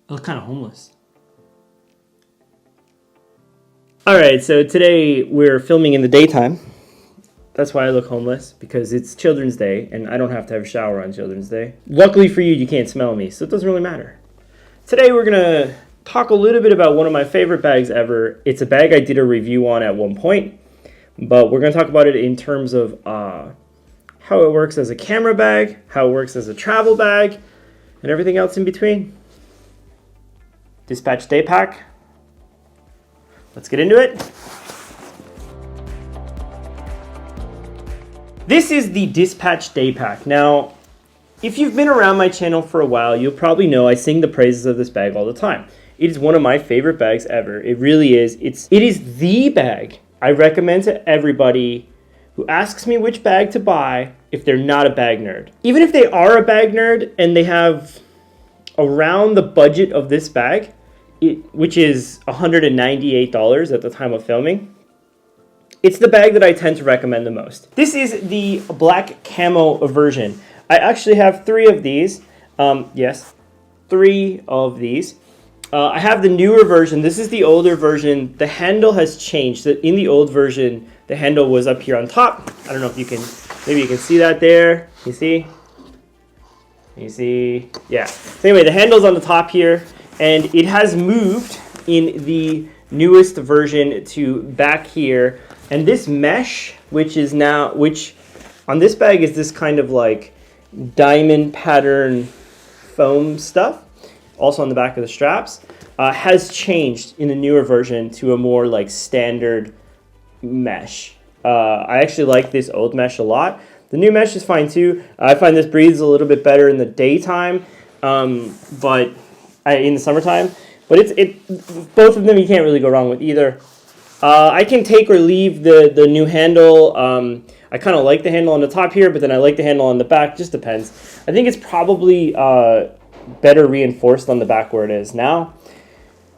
I look kind of homeless. Alright, so today we're filming in the daytime. That's why I look homeless, because it's Children's Day, and I don't have to have a shower on Children's Day. Luckily for you, you can't smell me, so it doesn't really matter. Today we're going to talk a little bit about one of my favorite bags ever. It's a bag I did a review on at one point, but we're going to talk about it in terms of how it works as a camera bag, how it works as a travel bag, and everything else in between. DSPTCH Daypack. Let's get into it. This is the DSPTCH Daypack. Now, if you've been around my channel for a while, you'll probably know I sing the praises of this bag all the time. It is one of my favorite bags ever. It really is. It is the bag I recommend to everybody who asks me which bag to buy if they're not a bag nerd. Even if they are a bag nerd and they have around the budget of this bag, which is $198 at the time of filming, it's the bag that I tend to recommend the most. This is the black camo version. I actually have three of these. Yes, three of these. I have the newer version. This is the older version. The handle has changed. In the old version, the handle was up here on top. I don't know if you can, maybe you can see that there. You see? You see? Yeah. So anyway, the handle's on the top here, and it has moved in the newest version to back here. And this mesh, which on this bag is this kind of like diamond pattern foam stuff, also on the back of the straps, has changed in the newer version to a more like standard mesh. I actually like this old mesh a lot. The new mesh is fine too. I find this breathes a little bit better in the daytime, but in the summertime. But both of them you can't really go wrong with either. I can take or leave the new handle. I kind of like the handle on the top here, but then I like the handle on the back. Just depends. I think it's probably better reinforced on the back where it is now.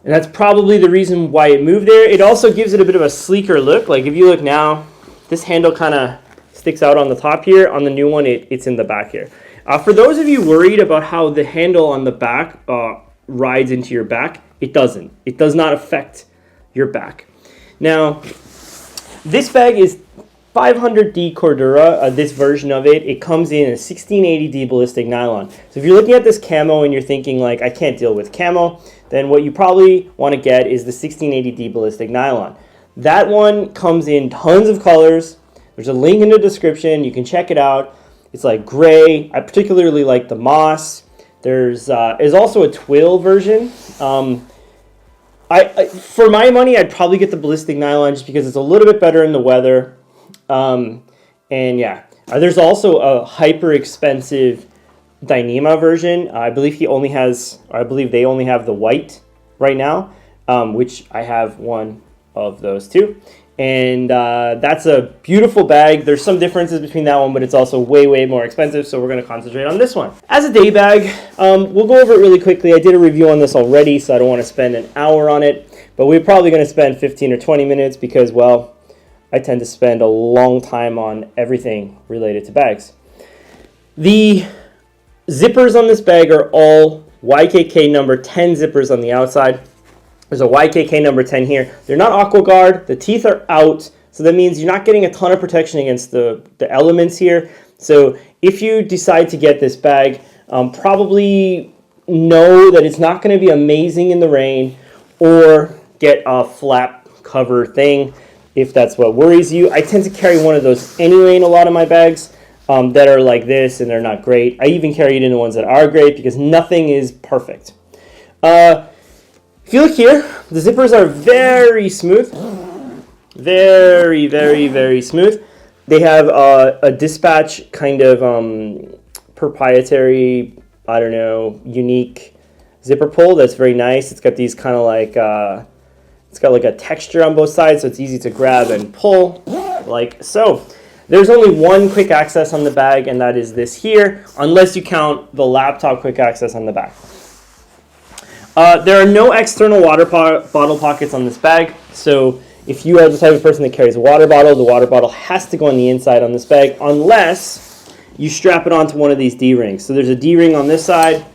And that's probably the reason why it moved there. It also gives it a bit of a sleeker look. Like if you look now, this handle kind of sticks out on the top here. On the new one, it's in the back here. For those of you worried about how the handle on the back rides into your back, it doesn't. It does not affect your back. Now, this bag is 500D Cordura, this version of it. It comes in a 1680D ballistic nylon. So if you're looking at this camo and you're thinking like, I can't deal with camo, then what you probably want to get is the 1680D ballistic nylon. That one comes in tons of colors. There's a link in the description. You can check it out. It's like gray. I particularly like the moss. There's also a twill version. For my money, I'd probably get the ballistic nylon just because it's a little bit better in the weather. And yeah, there's also a hyper expensive Dyneema version. I believe they only have the white right now, which I have one of those too. And that's a beautiful bag. There's some differences between that one, but it's also way, way more expensive, so we're going to concentrate on this one. As a day bag, we'll go over it really quickly. I did a review on this already, so I don't want to spend an hour on it, but we're probably going to spend 15 or 20 minutes because, well, I tend to spend a long time on everything related to bags. The zippers on this bag are all YKK number 10 zippers on the outside. There's a YKK number 10 here. They're not AquaGuard. The teeth are out, so that means you're not getting a ton of protection against the elements here. So if you decide to get this bag, probably know that it's not going to be amazing in the rain, or get a flap cover thing if that's what worries you. I tend to carry one of those anyway in a lot of my bags that are like this, and they're not great. I even carry it in the ones that are great because nothing is perfect. If you look here, the zippers are very smooth. Very, very, very smooth. They have a DSPTCH kind of proprietary, I don't know, unique zipper pull that's very nice. It's got these kind of like, it's got like a texture on both sides, so it's easy to grab and pull, like so. There's only one quick access on the bag, and that is this here, unless you count the laptop quick access on the back. There are no external water bottle pockets on this bag, so if you are the type of person that carries a water bottle, the water bottle has to go on the inside on this bag, unless you strap it onto one of these D-rings. So there's a D-ring on this side,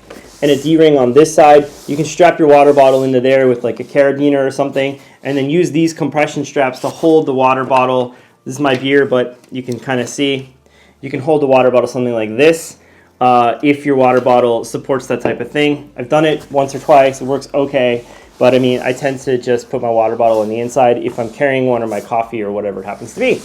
and a D-ring on this side. You can strap your water bottle into there with like a carabiner or something, and then use these compression straps to hold the water bottle. This is my beer, but you can kind of see. You can hold the water bottle something like this if your water bottle supports that type of thing. I've done it once or twice. It works okay. But I mean, I tend to just put my water bottle on the inside if I'm carrying one, or my coffee, or whatever it happens to be.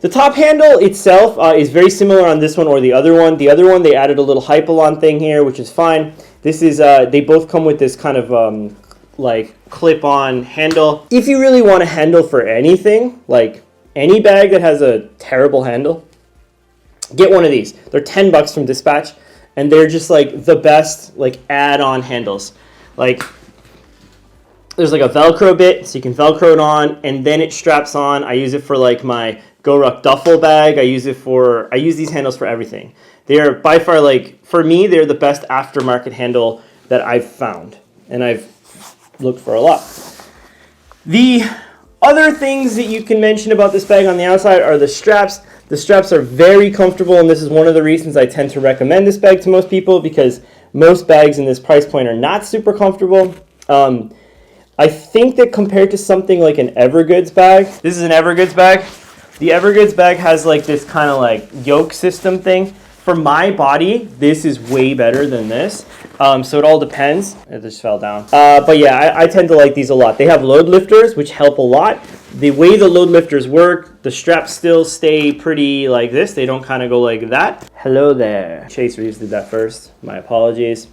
The top handle itself is very similar on this one or the other one. The other one, they added a little Hypalon thing here, which is fine. This is, they both come with this kind of like clip-on handle. If you really want a handle for anything, like any bag that has a terrible handle, get one of these. They're $10 from Dispatch, and they're just like the best like add-on handles. Like, there's like a Velcro bit, so you can Velcro it on, and then it straps on. I use it for like my Go Ruck duffel bag. I use these handles for everything. They are by far, like, for me, they're the best aftermarket handle that I've found, and I've looked for a lot. The other things that you can mention about this bag on the outside are the straps. The straps are very comfortable, and this is one of the reasons I tend to recommend this bag to most people, because most bags in this price point are not super comfortable. I think that compared to something like an Evergoods bag, this is an Evergoods bag. The Evergoods bag has like this kind of like yoke system thing. For my body, this is way better than this. So it all depends. It just fell down. But yeah, I tend to like these a lot. They have load lifters, which help a lot. The way the load lifters work, the straps still stay pretty like this. They don't kind of go like that. Hello there. Chase Reeves did that first. My apologies.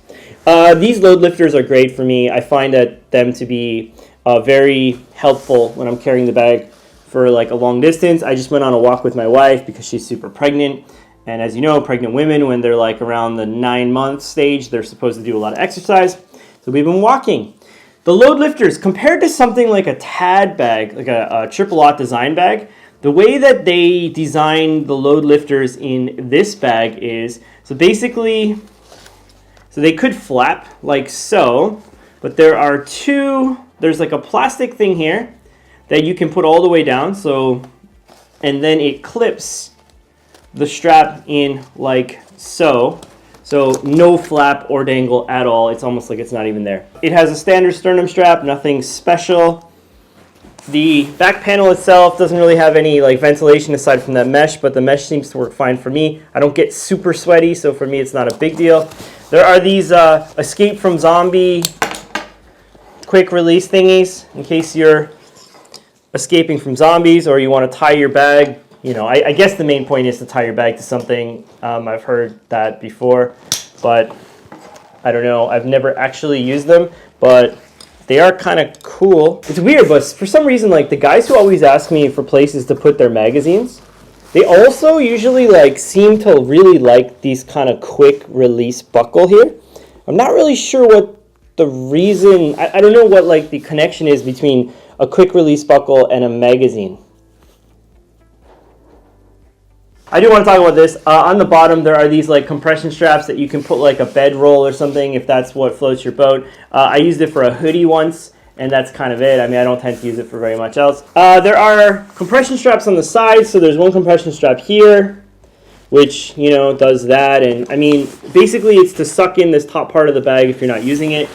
These load lifters are great for me. I find them to be very helpful when I'm carrying the bag for like a long distance. I just went on a walk with my wife because she's super pregnant. And as you know, pregnant women, when they're like around the 9-month stage, they're supposed to do a lot of exercise. So we've been walking. The load lifters, compared to something like a TAD bag, like a triple aught design bag, the way that they design the load lifters in this bag is, so basically, so they could flap like so, but there's like a plastic thing here that you can put all the way down, so, and then it clips the strap in like so. So no flap or dangle at all. It's almost like it's not even there. It has a standard sternum strap, nothing special. The back panel itself doesn't really have any like ventilation aside from that mesh, but the mesh seems to work fine for me. I don't get super sweaty, so for me it's not a big deal. There are these escape from zombie quick release thingies in case you're escaping from zombies or you want to tie your bag. You know, I guess the main point is to tie your bag to something. I've heard that before, but I don't know. I've never actually used them, but they are kind of cool. It's weird, but for some reason, like the guys who always ask me for places to put their magazines, they also usually like seem to really like these kind of quick release buckle here. I'm not really sure what the reason, I don't know what like the connection is between a quick release buckle and a magazine. I do want to talk about this. On the bottom, there are these like compression straps that you can put like a bedroll or something if that's what floats your boat. I used it for a hoodie once, and that's kind of it. I mean, I don't tend to use it for very much else. There are compression straps on the side. So there's one compression strap here, which, you know, does that. And I mean, basically it's to suck in this top part of the bag if you're not using it.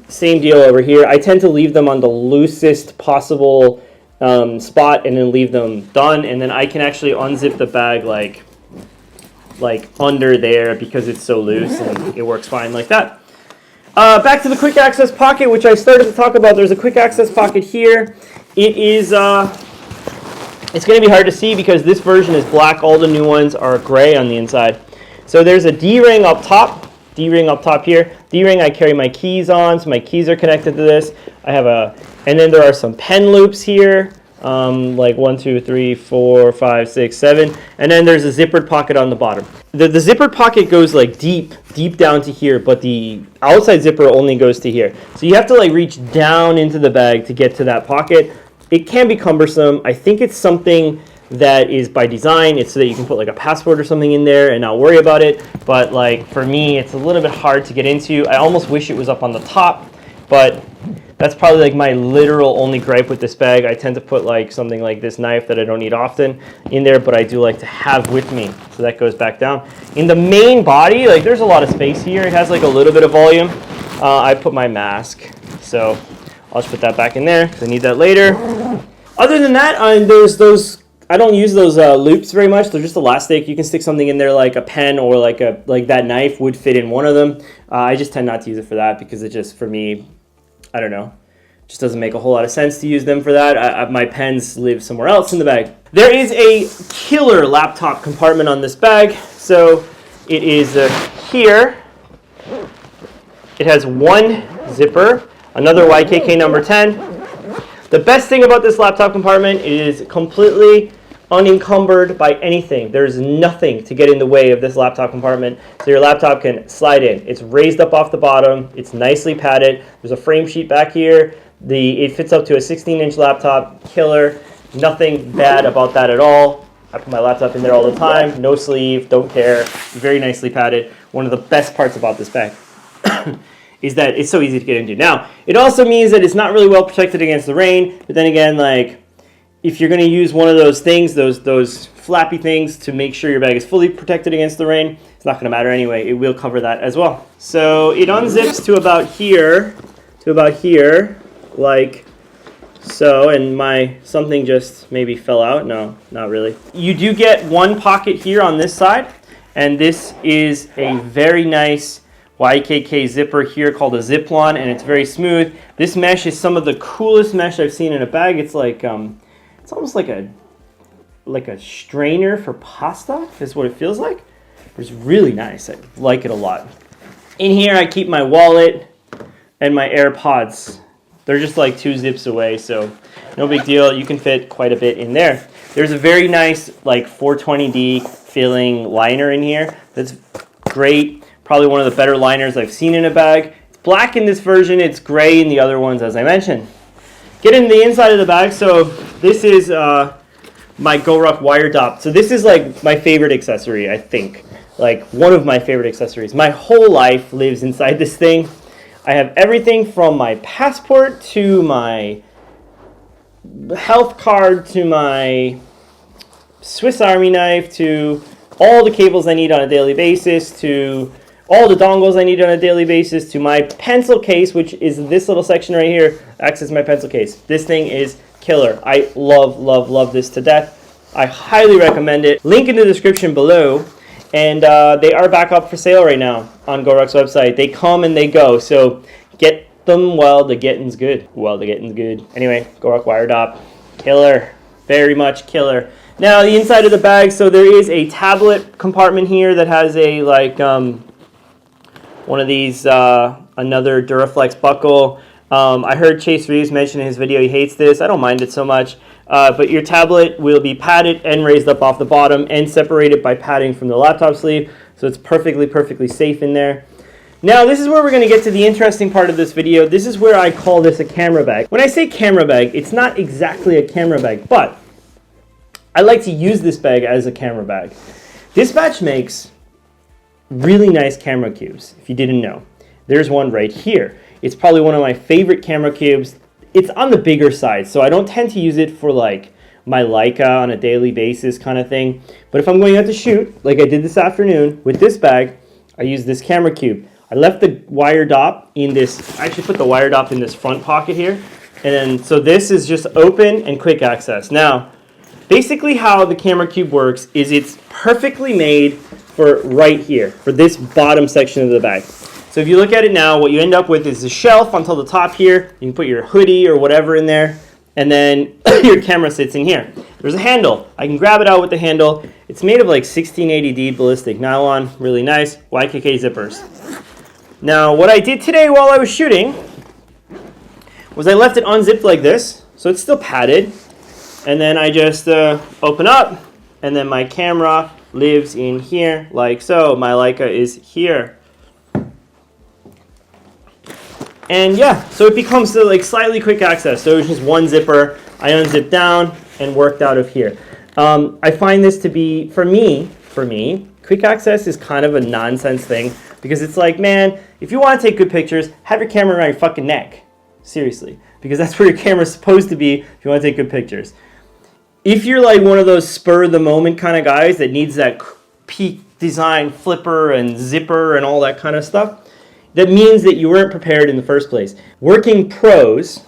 Same deal over here. I tend to leave them on the loosest possible spot and then leave them done, and then I can actually unzip the bag like under there because it's so loose and it works fine like that. Back to the quick access pocket, which I started to talk about. There's a quick access pocket here. It is it's going to be hard to see because this version is black. All the new ones are gray on the inside. So there's a D-ring up top. D-ring up top here. D-ring I carry my keys on, so my keys are connected to this. I have and then there are some pen loops here, like 1, 2, 3, 4, 5, 6, 7, and then there's a zippered pocket on the bottom. The zippered pocket goes like deep down to here, but the outside zipper only goes to here. So you have to like reach down into the bag to get to that pocket. It can be cumbersome. I think it's something that is by design. It's so that you can put like a passport or something in there and not worry about it. But like for me, it's a little bit hard to get into. I almost wish it was up on the top, but That's probably like my literal only gripe with this bag. I tend to put like something like this knife that I don't need often in there, but I do like to have with me. So that goes back down. In the main body, like there's a lot of space here. It has like a little bit of volume. I put my mask. So I'll just put that back in there because I need that later. Other than that, there's those, I don't use those loops very much. They're just elastic. You can stick something in there like a pen or like that knife would fit in one of them. I just tend not to use it for that because it just, for me, I don't know, just doesn't make a whole lot of sense to use them for that. My pens live somewhere else in the bag. There is a killer laptop compartment on this bag. So it is here. It has one zipper, another YKK number 10. The best thing about this laptop compartment is completely unencumbered by anything. There's nothing to get in the way of this laptop compartment, so your laptop can slide in. It's raised up off the bottom. It's nicely padded. There's a frame sheet back here. It fits up to a 16-inch laptop. Killer. Nothing bad about that at all. I put my laptop in there all the time. No sleeve. Don't care. Very nicely padded. One of the best parts about this bag is that it's so easy to get into. Now, it also means that it's not really well protected against the rain, but then again, like, if you're going to use one of those things, those flappy things to make sure your bag is fully protected against the rain, it's not going to matter anyway. It will cover that as well. So it unzips to about here, like so, and something just maybe fell out. No, not really. You do get one pocket here on this side, and this is a very nice YKK zipper here called a Ziplon, and it's very smooth. This mesh is some of the coolest mesh I've seen in a bag. It's like it's almost like a strainer for pasta is what it feels like. It's really nice. I like it a lot. In here I keep my wallet and my AirPods. They're just like 2 zips away, so no big deal. You can fit quite a bit in there. There's a very nice like 420D feeling liner in here. That's great. Probably one of the better liners I've seen in a bag. It's black in this version. It's gray in the other ones, as I mentioned. Get in the inside of the bag. So this is my GoRuck wire dop. So this is like my favorite accessory, I think. Like one of my favorite accessories. My whole life lives inside this thing. I have everything from my passport to my health card to my Swiss Army knife to all the cables I need on a daily basis to all the dongles I need on a daily basis to my pencil case, which is this little section right here, acts as my pencil case. This thing is killer. I love this to death. I highly recommend it. Link in the description below. And they are back up for sale right now on GoRuck's website. They come and they go, so get them while the getting's good. Anyway, GoRuck wire dop, killer, very much killer. Now the inside of the bag, so there is a tablet compartment here that has a like one of these another Duraflex buckle. I heard Chase Reeves mention in his video he hates this. I don't mind it so much. But your tablet will be padded and raised up off the bottom and separated by padding from the laptop sleeve. So it's perfectly safe in there. Now this is where we're going to get to the interesting part of this video. This is where I call this a camera bag. When I say camera bag, it's not exactly a camera bag, but I like to use this bag as a camera bag. Dispatch makes really nice camera cubes, if you didn't know. There's one right here. It's probably one of my favorite camera cubes. It's on the bigger side, so I don't tend to use it for like my Leica on a daily basis kind of thing. But if I'm going out to shoot, like I did this afternoon with this bag, I use this camera cube. I left the wire dop in this, I actually put the wire dop in this front pocket here. And then, so this is just open and quick access. Now, basically how the camera cube works is it's perfectly made for right here, for this bottom section of the bag. So if you look at it now, what you end up with is a shelf until the top here. You can put your hoodie or whatever in there, and then your camera sits in here. There's a handle. I can grab it out with the handle. It's made of like 1680D ballistic nylon, really nice, YKK zippers. Now, what I did today while I was shooting was I left it unzipped like this, so it's still padded, and then I just open up, and then my camera lives in here like so. My Leica is here. And yeah, so it becomes like slightly quick access. So it's just one zipper. I unzip down and worked out of here. I find this to be, for me, quick access is kind of a nonsense thing because it's like, man, if you want to take good pictures, have your camera around your fucking neck. Seriously, because that's where your camera's supposed to be if you want to take good pictures. If you're like one of those spur of the moment kind of guys that needs that peak design flipper and zipper and all that kind of stuff, that means that you weren't prepared in the first place. Working pros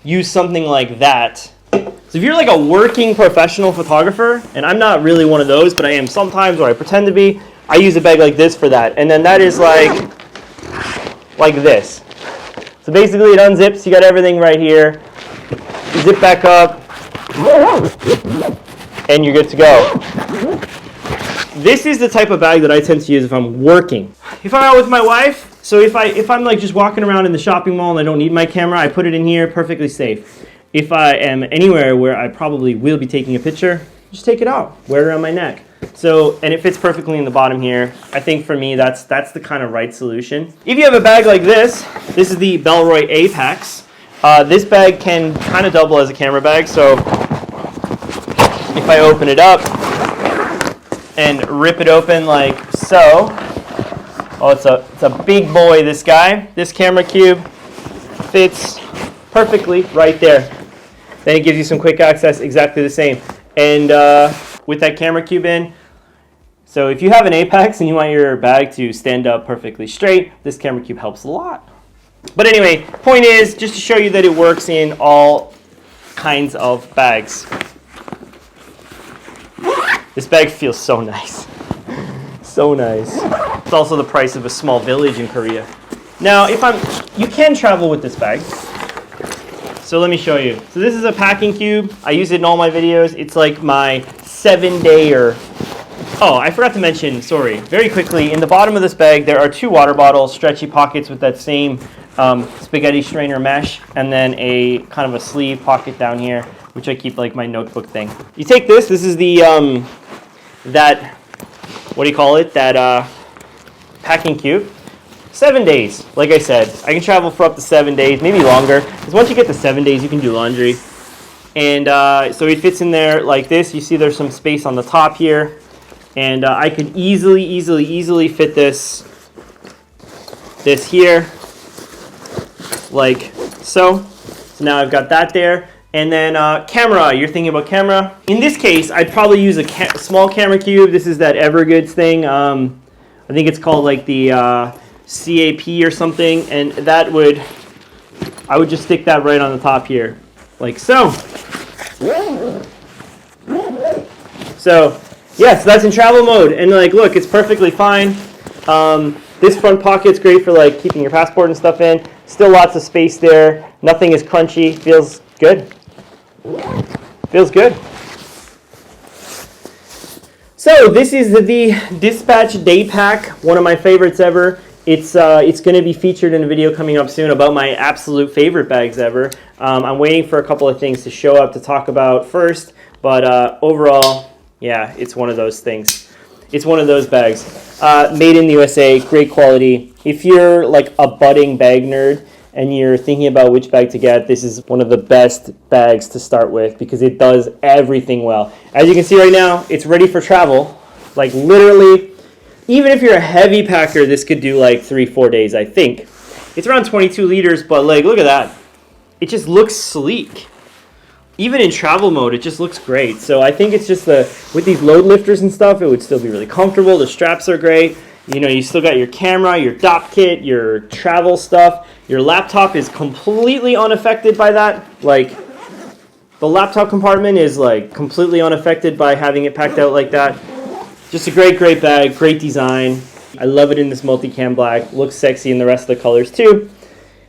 use something like that. So if you're like a working professional photographer, and I'm not really one of those, but I am sometimes, or I pretend to be, I use a bag like this for that. And then that is like this. So basically it unzips, you got everything right here. You zip back up, and you're good to go. This is the type of bag that I tend to use if I'm working. If I'm out with my wife, so if I'm like just walking around in the shopping mall and I don't need my camera, I put it in here, perfectly safe. If I am anywhere where I probably will be taking a picture, just take it out, wear it around my neck. So, and it fits perfectly in the bottom here. I think for me, that's the kind of right solution. If you have a bag like this is the Bellroy Apex. This bag can kind of double as a camera bag, so if I open it up and rip it open like so, oh, it's a big boy, this guy. This camera cube fits perfectly right there. Then it gives you some quick access, exactly the same. And with that camera cube in, so if you have an Apex and you want your bag to stand up perfectly straight, this camera cube helps a lot. But anyway, point is just to show you that it works in all kinds of bags. This bag feels so nice. So nice. It's also the price of a small village in Korea. Now, you can travel with this bag. So let me show you. So this is a packing cube. I use it in all my videos. It's like my 7-day or... Oh, I forgot to mention, sorry, very quickly, in the bottom of this bag, there are 2 water bottles, stretchy pockets with that same spaghetti strainer mesh, and then a kind of a sleeve pocket down here, which I keep like my notebook thing. You take this is the, what do you call it? That packing cube. 7 days, like I said. I can travel for up to 7 days, maybe longer. Because once you get to 7 days, you can do laundry. And so it fits in there like this. You see there's some space on the top here. And I could easily fit this here, like so. So now I've got that there. And then camera, you're thinking about camera. In this case, I'd probably use a small camera cube. This is that Evergoods thing. I think it's called like the CAP or something, and I would just stick that right on the top here, like so. So, yes, that's in travel mode, and like, look, it's perfectly fine. This front pocket's great for like keeping your passport and stuff in. Still lots of space there. Nothing is crunchy. Feels good. Feels good. So this is the Dispatch Daypack, one of my favorites ever. It's going to be featured in a video coming up soon about my absolute favorite bags ever. I'm waiting for a couple of things to show up to talk about first, but overall, yeah, it's one of those things. It's one of those bags. Made in the USA, great quality. If you're like a budding bag nerd and you're thinking about which bag to get, this is one of the best bags to start with because it does everything well. As you can see right now, it's ready for travel. Like literally, even if you're a heavy packer, this could do like 3-4 days, I think. It's around 22 liters, but like, look at that. It just looks sleek. Even in travel mode, it just looks great. So I think it's just with these load lifters and stuff, it would still be really comfortable. The straps are great. You know, you still got your camera, your DOP kit, your travel stuff. Your laptop is completely unaffected by that. Like, the laptop compartment is like completely unaffected by having it packed out like that. Just a great bag, great design. I love it in this multicam black. Looks sexy in the rest of the colors too.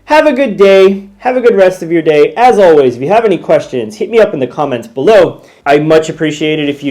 Have a good day. Have a good rest of your day. As always, if you have any questions, hit me up in the comments below. I much appreciate it if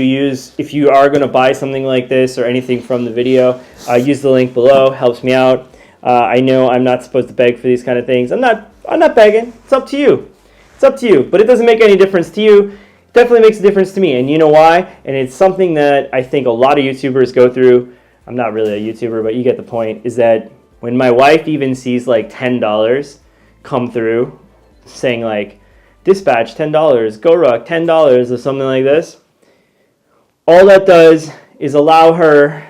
you are going to buy something like this or anything from the video. Use the link below. Helps me out. I know I'm not supposed to beg for these kind of things. I'm not begging. It's up to you. It's up to you. But it doesn't make any difference to you. Definitely makes a difference to me, and you know why? And it's something that I think a lot of YouTubers go through. I'm not really a YouTuber, but you get the point, is that when my wife even sees like $10 come through saying like, dispatch $10, GoRuck $10 or something like this, all that does is allow her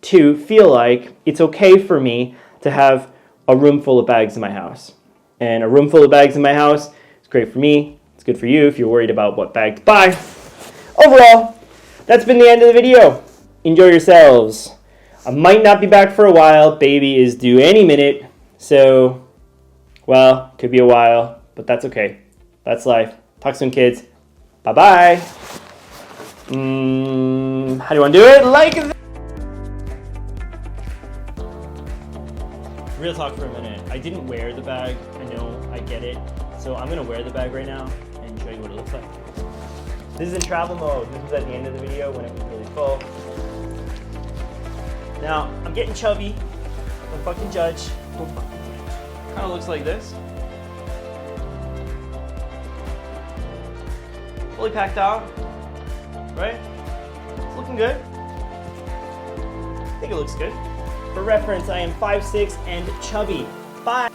to feel like it's okay for me to have a room full of bags in my house. and a room full of bags in my house. It's great for me. It's good for you if you're worried about what bag to buy. Overall, that's been the end of the video. Enjoy yourselves. I might not be back for a while. Baby is due any minute. So, well, could be a while, but that's okay. That's life. Talk soon, kids. Bye-bye. How do you want to do it? Like this. Real talk for a minute. I didn't wear the bag. I know, I get it. So I'm going to wear the bag right now and show you what it looks like. This is in travel mode. This was at the end of the video when it was really full. Now, I'm getting chubby. Don't fucking judge. Kind of looks like this. Fully packed out. Right? It's looking good. I think it looks good. For reference, I am 5'6" and chubby. Bye.